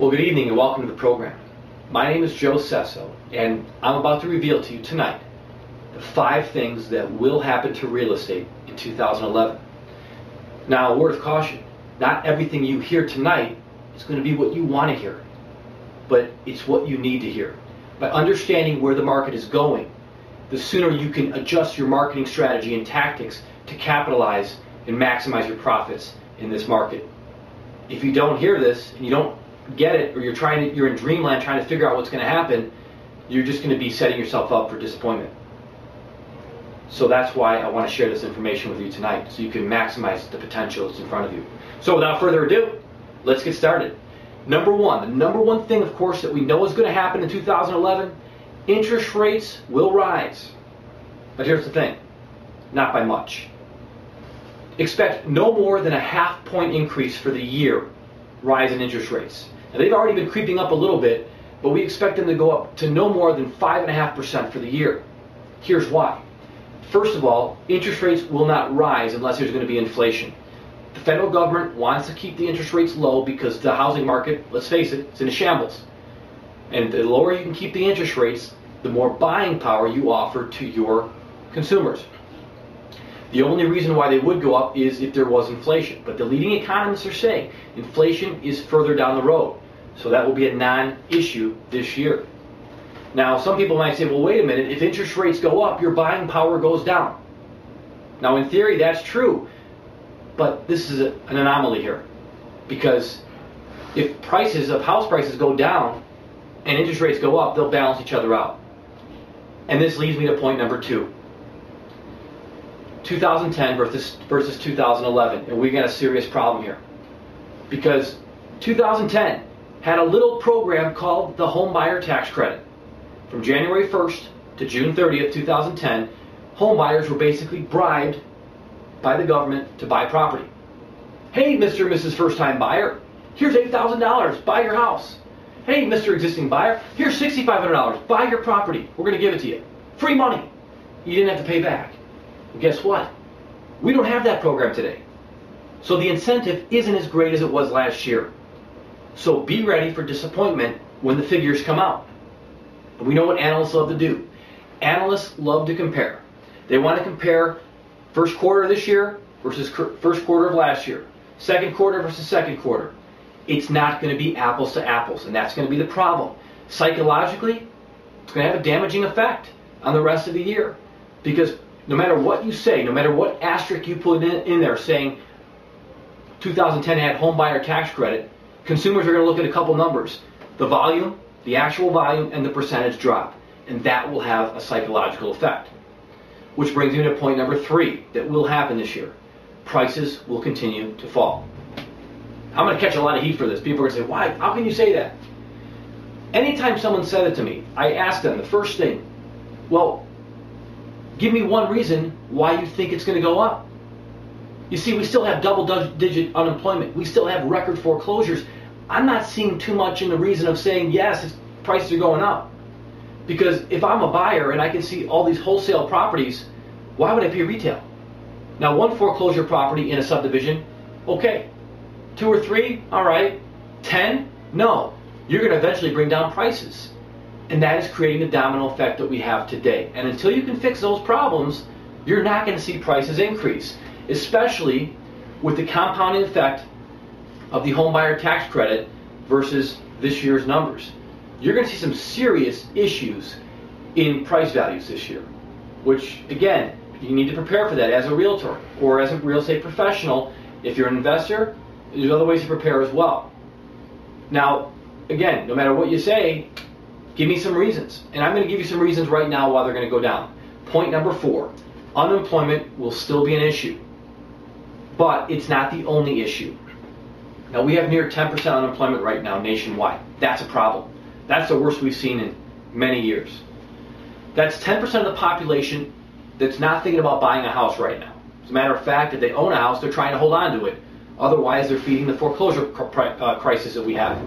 Well, good evening and welcome to the program. My name is Joe Sesso, and I'm about to reveal to you tonight the 5 things that will happen to real estate in 2011. Now, a word of caution, not everything you hear tonight is going to be what you want to hear, but it's what you need to hear. By understanding where the market is going, the sooner you can adjust your marketing strategy and tactics to capitalize and maximize your profits in this market. If you don't hear this and you don't get it, or you're in dreamland trying to figure out what's going to happen, you're just going to be setting yourself up for disappointment. So that's why I want to share this information with you tonight, so you can maximize the potential that's in front of you. So without further ado, let's get started. The number one thing, of course, that we know is going to happen in 2011, interest rates will rise. But here's the thing, not by much. Expect no more than a half-point increase for the year rise in interest rates. Now, they've already been creeping up a little bit, but we expect them to go up to no more than 5.5% for the year. Here's why. First of all, interest rates will not rise unless there's going to be inflation. The federal government wants to keep the interest rates low because the housing market, let's face it, it's in a shambles. And the lower you can keep the interest rates, the more buying power you offer to your consumers. The only reason why they would go up is if there was inflation. But the leading economists are saying inflation is further down the road. So that will be a non-issue this year. Now, some people might say, well, wait a minute, if interest rates go up, your buying power goes down. Now, in theory, that's true. But this is an anomaly here. Because if house prices go down and interest rates go up, they'll balance each other out. And this leads me to point number 2. 2010 versus 2011, and we got a serious problem here. Because 2010 had a little program called the Home Buyer Tax Credit. From January 1st to June 30th, 2010, home buyers were basically bribed by the government to buy property. Hey, Mr. and Mrs. First-Time Buyer, here's $8,000, buy your house. Hey, Mr. Existing Buyer, here's $6,500, buy your property. We're going to give it to you. Free money. You didn't have to pay back. And guess what? We don't have that program today. So the incentive isn't as great as it was last year. So be ready for disappointment when the figures come out. And we know what analysts love to do. Analysts love to compare. They want to compare first quarter of this year versus first quarter of last year. Second quarter versus second quarter. It's not going to be apples to apples, and that's going to be the problem. Psychologically, it's going to have a damaging effect on the rest of the year. Because no matter what you say, no matter what asterisk you put in there saying 2010 had home buyer tax credit, consumers are going to look at a couple numbers. The volume, the actual volume, and the percentage drop. And that will have a psychological effect. Which brings me to point number 3 that will happen this year. Prices will continue to fall. I'm going to catch a lot of heat for this. People are going to say, why? How can you say that? Anytime someone said it to me, I ask them the first thing, well, give me one reason why you think it's going to go up. You see, we still have double-digit unemployment. We still have record foreclosures. I'm not seeing too much in the reason of saying, yes, prices are going up. Because if I'm a buyer and I can see all these wholesale properties, why would I pay retail? Now, one foreclosure property in a subdivision, okay. 2 or 3, all right. 10, no. You're going to eventually bring down prices. And that is creating the domino effect that we have today. And until you can fix those problems, you're not going to see prices increase, especially with the compounding effect of the home buyer tax credit versus this year's numbers. You're going to see some serious issues in price values this year, which, again, you need to prepare for that as a realtor or as a real estate professional. If you're an investor, there's other ways to prepare as well. Now, again, no matter what you say, give me some reasons. And I'm going to give you some reasons right now why they're going to go down. Point number 4, unemployment will still be an issue. But it's not the only issue. Now, we have near 10% unemployment right now nationwide. That's a problem. That's the worst we've seen in many years. That's 10% of the population that's not thinking about buying a house right now. As a matter of fact, if they own a house, they're trying to hold on to it. Otherwise, they're feeding the foreclosure crisis that we have.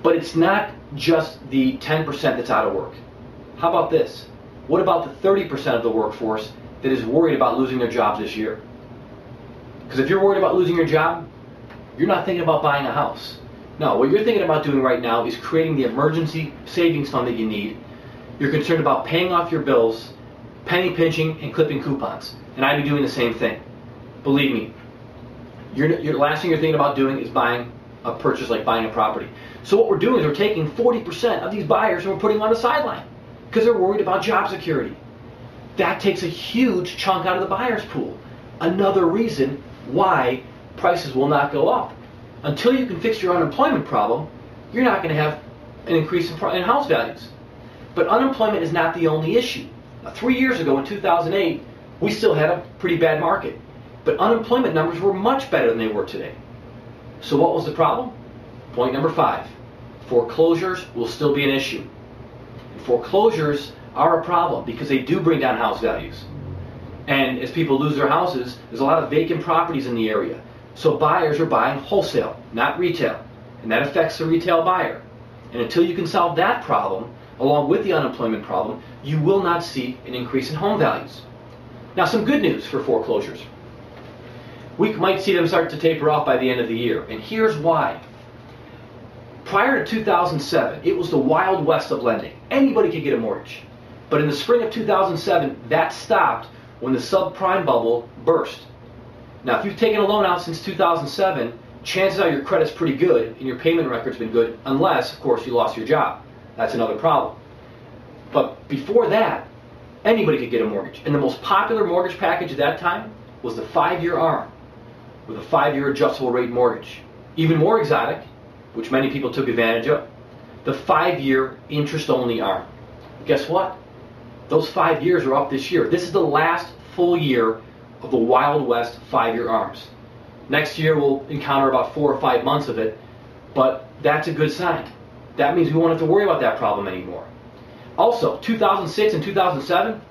But it's not just the 10% that's out of work. How about this? What about the 30% of the workforce that is worried about losing their jobs this year? Because if you're worried about losing your job, you're not thinking about buying a house. No, what you're thinking about doing right now is creating the emergency savings fund that you need. You're concerned about paying off your bills, penny pinching, and clipping coupons. And I'd be doing the same thing. Believe me, your last thing you're thinking about doing is buying a purchase like buying a property. So what we're doing is we're taking 40% of these buyers and we're putting them on the sideline because they're worried about job security. That takes a huge chunk out of the buyer's pool. Another reason why prices will not go up. Until you can fix your unemployment problem, you're not going to have an increase in house values. But unemployment is not the only issue. 3 years ago in 2008, we still had a pretty bad market. But unemployment numbers were much better than they were today. So what was the problem? Point number 5. Foreclosures will still be an issue. Foreclosures are a problem because they do bring down house values. And as people lose their houses, there's a lot of vacant properties in the area. So buyers are buying wholesale, not retail. And that affects the retail buyer. And until you can solve that problem, along with the unemployment problem, you will not see an increase in home values. Now, some good news for foreclosures. We might see them start to taper off by the end of the year. And here's why. Prior to 2007, it was the wild west of lending. Anybody could get a mortgage. But in the spring of 2007, that stopped when the subprime bubble burst. Now, if you've taken a loan out since 2007, chances are your credit's pretty good and your payment record's been good, unless, of course, you lost your job. That's another problem. But before that, anybody could get a mortgage. And the most popular mortgage package at that time was the 5-year ARM, with a 5-year adjustable rate mortgage. Even more exotic, which many people took advantage of, the 5-year interest-only ARM. Guess what? Those 5 years are up this year. This is the last full year of the Wild West 5-year ARMs. Next year we'll encounter about 4 or 5 months of it, but that's a good sign. That means we won't have to worry about that problem anymore. Also, 2006 and 2007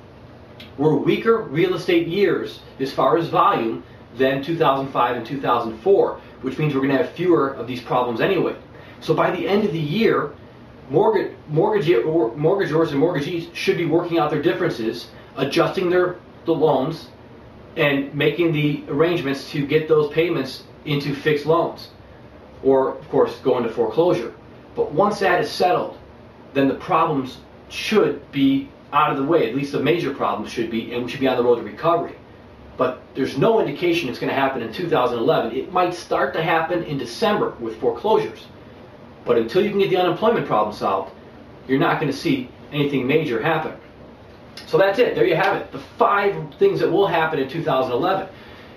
were weaker real estate years as far as volume than 2005 and 2004, which means we're going to have fewer of these problems anyway. So by the end of the year, mortgagors and mortgagees should be working out their differences, adjusting the loans, and making the arrangements to get those payments into fixed loans, or of course go into foreclosure. But once that is settled, then the problems should be out of the way. At least the major problems should be, and we should be on the road to recovery. But there's no indication it's going to happen in 2011. It might start to happen in December with foreclosures. But until you can get the unemployment problem solved, you're not going to see anything major happen. So that's it. There you have it. The 5 things that will happen in 2011.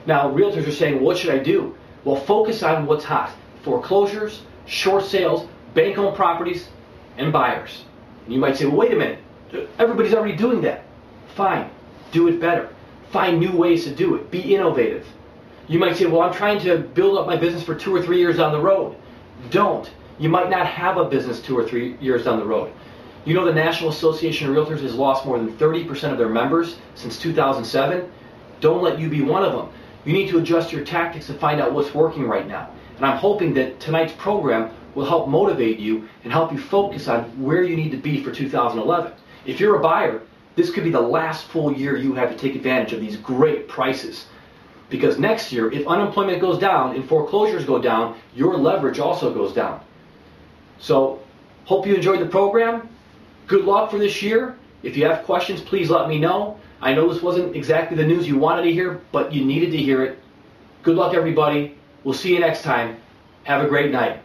Now, realtors are saying, what should I do? Well, focus on what's hot. Foreclosures, short sales, bank-owned properties, and buyers. And you might say, well, wait a minute. Everybody's already doing that. Fine. Do it better. Find new ways to do it. Be innovative. You might say, well, I'm trying to build up my business for 2 or 3 years down the road. Don't. You might not have a business 2 or 3 years down the road. You know the National Association of Realtors has lost more than 30% of their members since 2007? Don't let you be one of them. You need to adjust your tactics to find out what's working right now. And I'm hoping that tonight's program will help motivate you and help you focus on where you need to be for 2011. If you're a buyer, this could be the last full year you have to take advantage of these great prices. Because next year, if unemployment goes down and foreclosures go down, your leverage also goes down. So, hope you enjoyed the program. Good luck for this year. If you have questions, please let me know. I know this wasn't exactly the news you wanted to hear, but you needed to hear it. Good luck, everybody. We'll see you next time. Have a great night.